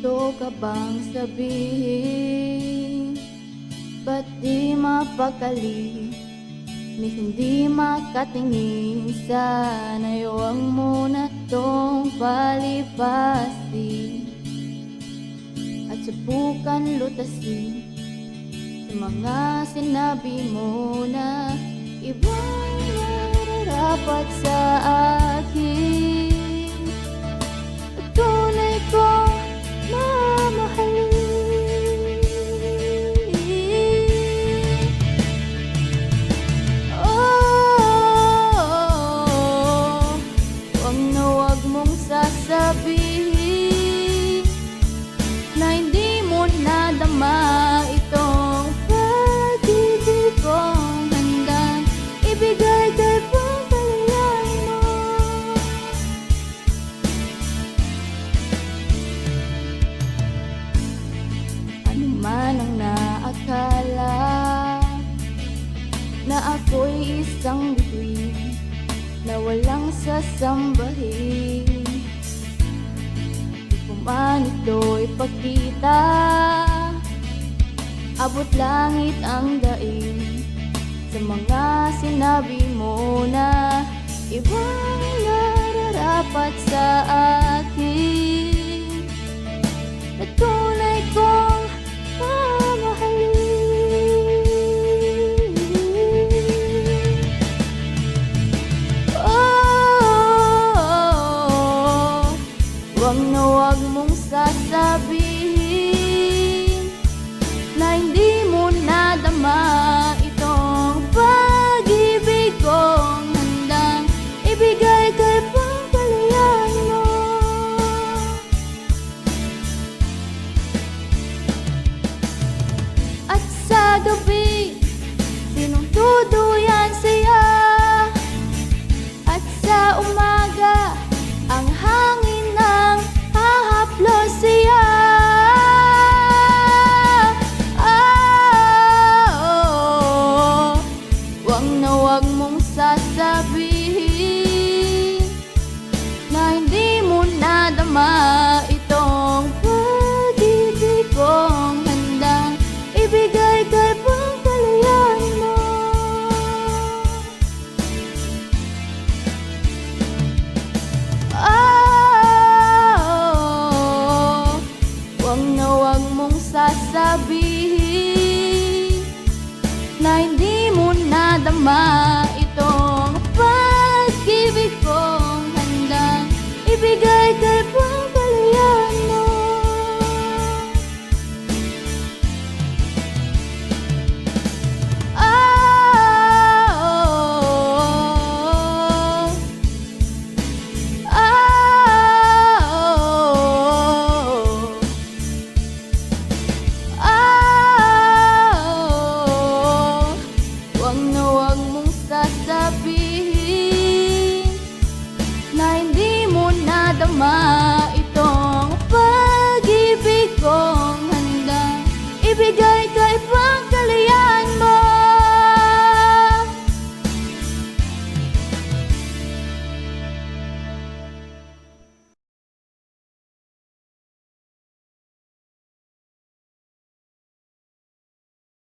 gusto ka bang sabihin? Ba't di mapakali? Ni hindi makatingin, sana'y huwag mo na tong palipasin at subukan lutasin sa mga sinabi mo na ibang nararapat sa akin. At tunay kong mamahalin. Sasabihin na hindi mo nadama itong pag-ibig kong handang ibigay kay pagkalayan mo. Ano man ang naakala na ako'y isang bituin na walang sasambahin, man ito'y pagkita, abot langit ang daig sa mga sinabi mo na ibang nararapat sa akin at tunay kong mamahalin. Huwag na huwag mong sasabihin na hindi mo nadama itong pag-ibig kong handang ibigay kay pagkalayan mo. At sa gabi, sinong tuduyan saya? At sa umaga, ang hangin ng hahaplos siya. Huwag na huwag mong sasabihin na hindi mo nadama itong pag-ibig kong handang ibigay kay pagkalayan mo. Huwag na huwag mong sasabihin na hindi mo nadama